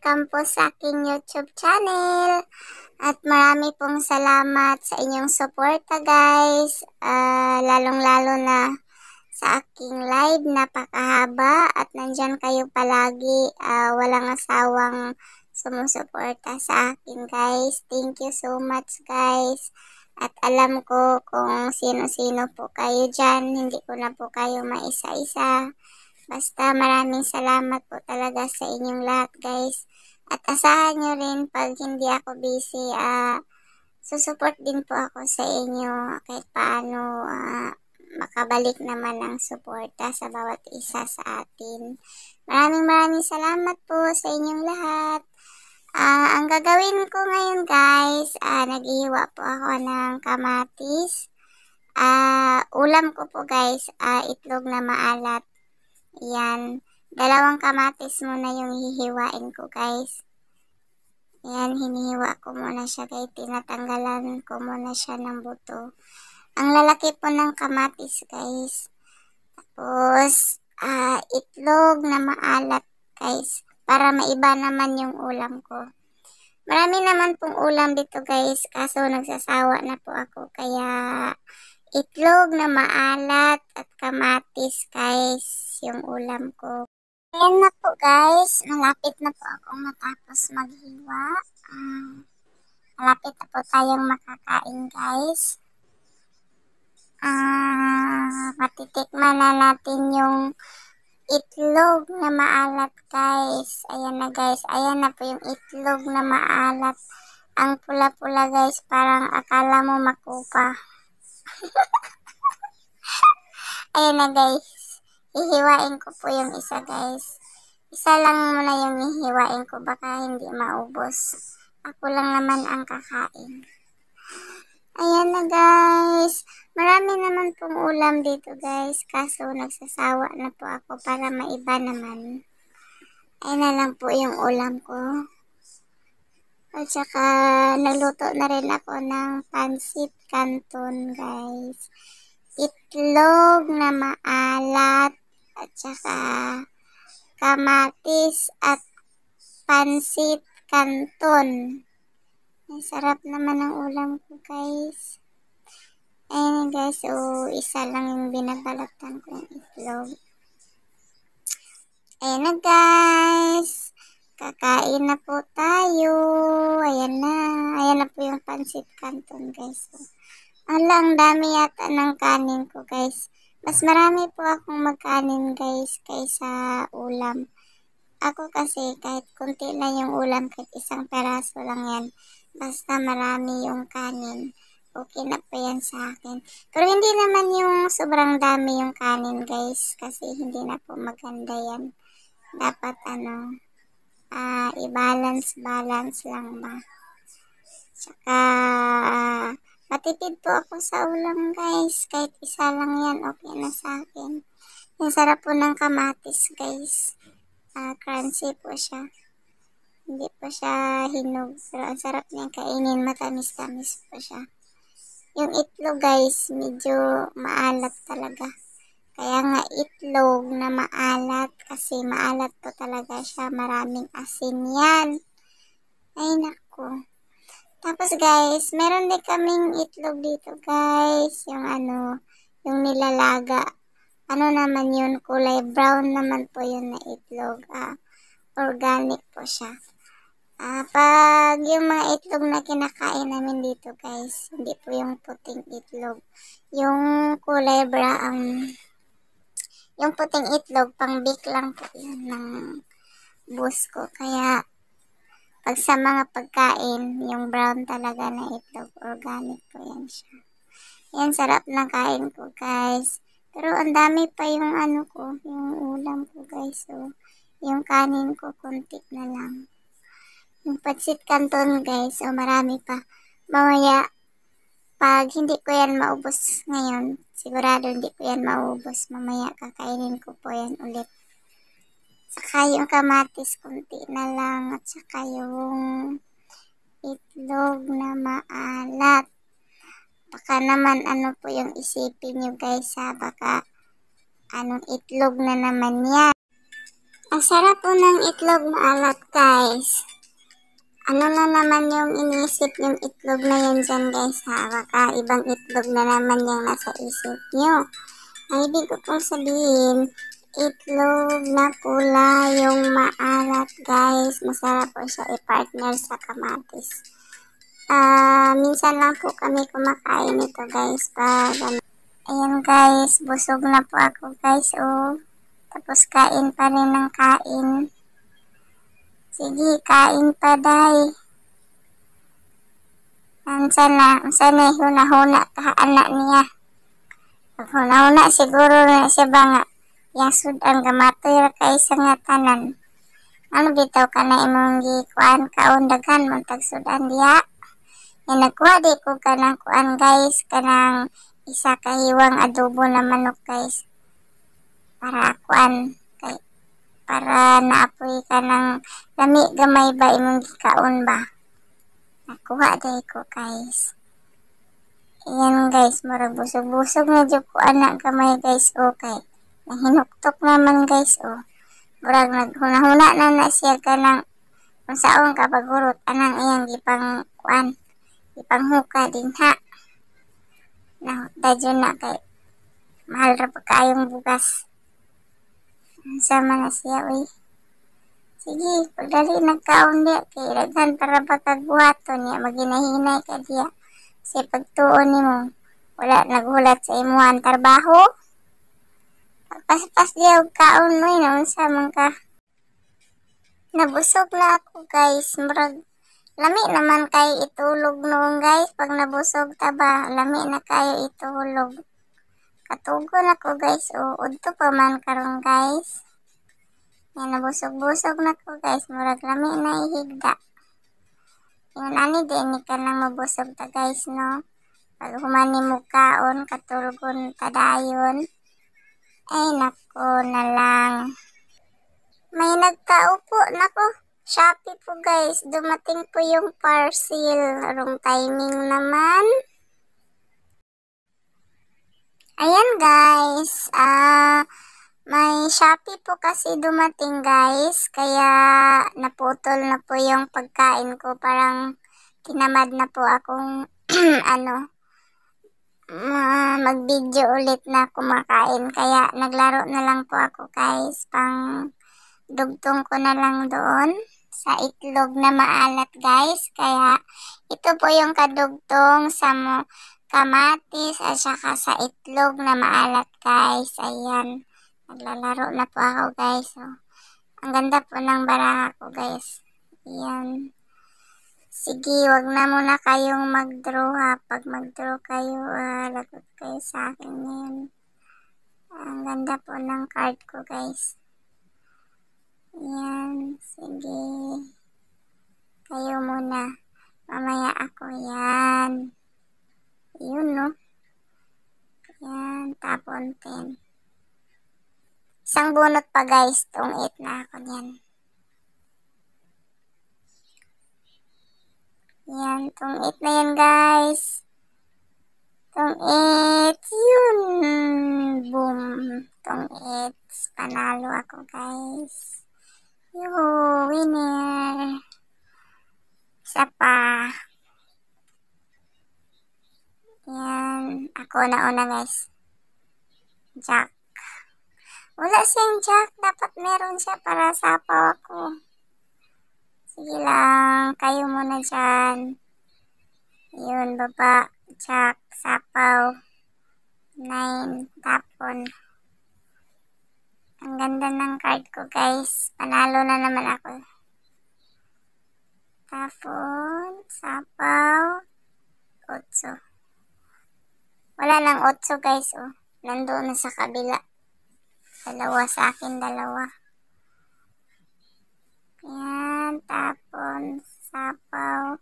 welcome po sa aking YouTube channel. At marami pong salamat sa inyong suporta guys. Lalong-lalo na sa aking live, napakahaba at nandyan kayo palagi. Walang asawang sumusuporta sa akin guys. Thank you so much guys. At alam ko kung sino-sino po kayo dyan. Hindi ko na po kayo maisa-isa. Basta maraming salamat po talaga sa inyong lahat guys. At asahan nyo rin pag hindi ako busy, susuport din po ako sa inyo kahit paano makabalik naman ang suporta sa bawat isa sa atin. Maraming salamat po sa inyong lahat. Ang gagawin ko ngayon guys, naghihiwa po ako ng kamatis. Ulam ko po guys, itlog na maalat. Yan, 2 kamatis muna yung hihiwain ko guys. Yan, hinihiwa ko muna siya guys. Tinatanggalan ko muna siya ng buto. Ang lalaki po ng kamatis guys. Tapos, itlog na maalat guys. Para maiba naman yung ulam ko. Marami naman pong ulam dito guys. Kaso nagsasawa na po ako. Kaya itlog na maalat at kamatis guys yung ulam ko. Ayan na po guys, malapit na po akong matapos maghiwa. Malapit na po tayong makakain guys. Matitikman na natin yung itlog na maalat guys. Ayan na guys, ayan na po yung itlog na maalat. Ang pula-pula guys, parang akala mo makupa. Ayan na guys. Hihiwain ko po yung isa guys. Isa lang muna yung hihiwain ko, baka hindi maubos. Ako lang naman ang kakain. Ayan na guys. Marami naman pong ulam dito guys. Kaso nagsasawa na po ako para maiba naman. Ayan na lang po yung ulam ko. At saka nagluto na rin ako ng pansit canton guys. Itlog na maalat. At saka kamatis at pansit canton. Ay, sarap naman ang ulam ko guys. Ayan guys, so isa lang yung binabalatan ko yung itlog. Ayan na guys. Kakain na po tayo. Ayan na. Ayan na po yung pansit canton guys. So, ang dami yata ng kanin ko guys. Mas marami po akong magkanin guys kaysa ulam. Ako kasi kahit kunti lang yung ulam, kahit isang peraso lang yan. Basta marami yung kanin. Okay na po yan sa akin. Pero hindi naman yung sobrang dami yung kanin guys. Kasi hindi na po maganda yan. Dapat i-balance lang ba. Tsaka matipid po ako sa ulam guys. Kahit isa lang yan, okay na sa akin. Ang sarap po ng kamatis guys. Crunchy po siya. Hindi po siya hinog. Pero ang sarap niya kainin. Matamis-tamis po siya. Yung itlog guys, medyo maalat talaga. Kaya nga itlog na maalat. Kasi maalat po talaga siya. Maraming asin yan. Ay nako. Tapos guys, meron din kaming itlog dito guys. Yung nilalaga. Ano naman yun? Kulay brown naman po yun na itlog. Organic po siya. Pag yung mga itlog na kinakain namin dito guys, hindi po yung puting itlog. Yung kulay brown. Yung puting itlog, pang bake lang po yun ng boss ko. Kaya pag sa mga pagkain, yung brown talaga na itlog, organic po yan siya. Yan, sarap na kain ko guys. Pero ang dami pa yung yung ulam ko guys. So, yung kanin ko, konti na lang. Yung pansit canton guys, so marami pa. Mamaya, pag hindi ko yan maubos ngayon, sigurado hindi ko yan maubos. Mamaya, kakainin ko po yan ulit. Saka yung kamatis, konti na lang. At saka yung itlog na maalat. Baka naman po yung isipin nyo guys ha. Baka itlog na naman yan. Ang sarap po ng itlog maalat, guys. Ano na naman yung iniisip yung itlog na yan dyan, guys, ha? Baka ibang itlog na naman yung nasa isip nyo. Ang ibig ko pong sabihin, itlog na pula yung maalat, guys. Masarap po siya i-partner sa kamatis. Minsan lang po kami kumakain ito, guys. Ayan, guys. Busog na po ako, guys, oh. Tapos kain pa rin ng kain. Sige, kain pa, day. Sana huna-huna ka anak niya. Pag huna-huna siguro na siya ba nga. Yasud ang gamatoy ra kay sa nga tanan. Ano bitaw ka na imong gikuan kaundagan mo tagsudan diha. Yan nagkuha di ko kanang kuan, guys, kanang isa ka hiwang adobo na manok, guys. Para kuan kay para naapoy ka ng lami gamay ba imong gikaon ba. Nakuha day ko, guys. Ayan, guys, murag busog-busog na dyan ko anak gamay, guys, okay. Nahinuktok naman, guys, oh. Murag naghuna-huna na siya ka ng kung saong kapagurot anang iyang gipang kuan, gipang huka din ha. Dadyo na kay mahal ra pa kayong bugas. Sama na siya, uy. Sige, pagdali nagkaon diya, kay daghan para pagkaguhaton niya, maginahinay ka diya. Kasi pagtuon ni mo, wala naghulat sa imuhan trabaho. Pagpas-pas diya og kaon mo, naunsa man ka. Nabusog na ako, guys. Murag, lami naman kayo itulog noon, guys. Pag nabusog ta ba, lami na kayo itulog. Katugon ako, guys. O, udto pa man karon, guys. Yan, nabusog-busog na ko, guys. Murag lami na ihigda. Yan, ani din ka lang mabusog ta, guys, no? Pag humani mo kaon, katulgon tadayon. Ay, nako na lang. May nagkaupo, nako. Shopee po, guys. Dumating po yung parcel. Wrong timing naman. Ayan, guys. May Shopee po kasi dumating, guys. Kaya naputol na po yung pagkain ko. Parang tinamad na po akong mag-video ulit na kumakain. Kaya naglaro na lang po ako, guys. Pang dugtong ko na lang doon sa itlog na maalat, guys. Kaya ito po yung kadugtong sa kamatis at saka sa itlog na maalat, guys. Ayan. Naglalaro na po ako, guys. Oh. Ang ganda po ng baraha ko, guys. Ayan. Sige, wag na muna kayong mag-draw, ha. Pag mag-draw kayo, lagot kayo sa akin ngayon. Ang ganda po ng card ko, guys. Ayan. Sige. Kayo muna. Mamaya ako. Yan. Yun, no? Yan. Tapon 10. Isang bunot pa, guys. Tong 8 na ako yan. Yan. Tong 8 na yan, guys. Tong 8. Yun. Boom. Tong 8. Panalo ako, guys. Yoo. Winner. Isa pa. Yan. Ako na una, guys. Jack. Wala siyang jack. Dapat meron siya para sapaw ako. Sige lang. Kayo muna dyan. Yun, baba. Jack. Sapaw. 9. Tapon. Ang ganda ng card ko, guys. Panalo na naman ako. Tapon. Sapaw. 8. Wala nang 8, guys. Oh. Nandoon na sa kabila. Dalawa sa akin, dalawa. Yan, tapon, sapaw.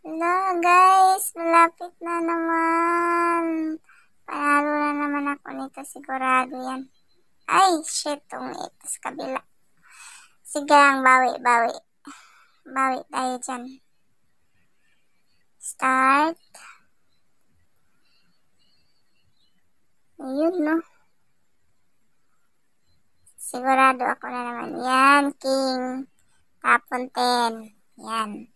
Hello, guys. Malapit na naman. Panalo na naman ako nito. Sigurado yan. Ay, shit. Tong ito sa kabila. Sige lang, bawi. Bawi tayo dyan. Start. Ayun, no? Sigurado ako na naman. Yan, king. Tapon 10. Yan.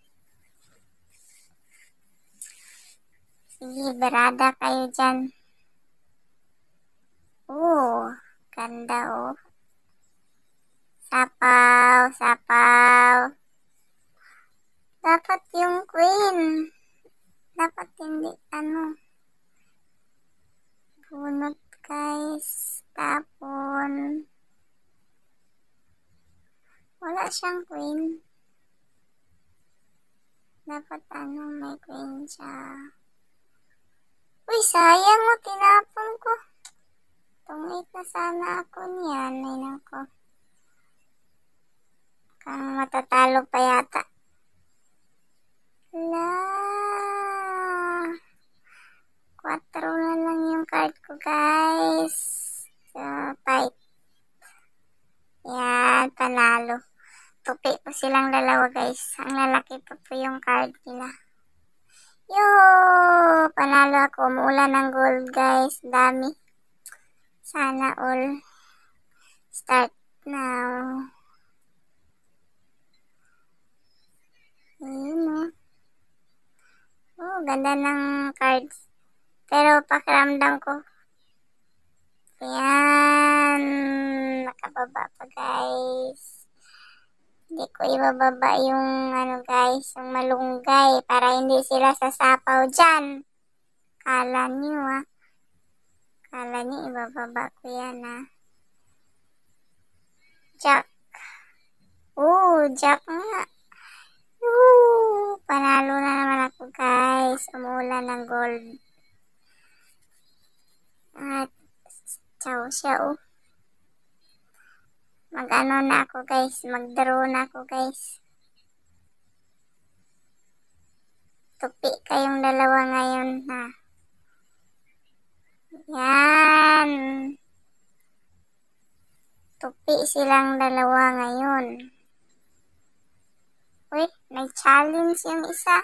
Sige, barada kayo dyan. Ganda oh. Sapaw, sapaw. Dapat yung queen. Dapat hindi, bunot guys. Tapon. Wala siyang queen. Dapat may queen siya. Uy, sayang mo, tinapon ko. Tungit na sana ako niyan. Ay, nako. Kang matatalo pa yata. La. 4 na lang yung card ko, guys. So, fight. Yan, panalo. Tupi po silang dalawa, guys. Ang lalaki pa po yung card nila. Yo! Panalo ako. Umuulan ng gold, guys. Dami. Sana all. Start now. Ayun, oh, ganda ng cards. Pero pakiramdam ko. Ayan. Nakababa pa, guys. Hindi ko ibababa yung guys, yung malunggay para hindi sila sasapaw dyan. Kala nyo Kala nyo ibababa ko yan Jack. Jack nga. Panalo na naman ako, guys. Umuulan ng gold. At chow siya Mag-ano na ako, guys. Mag-draw na ako, guys. Tupi kayong dalawa ngayon, Yan. Tupi silang dalawa ngayon. Uy, nag-challenge yung isa.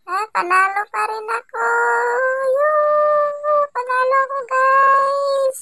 Panalo pa rin ako. Panalo ako, guys.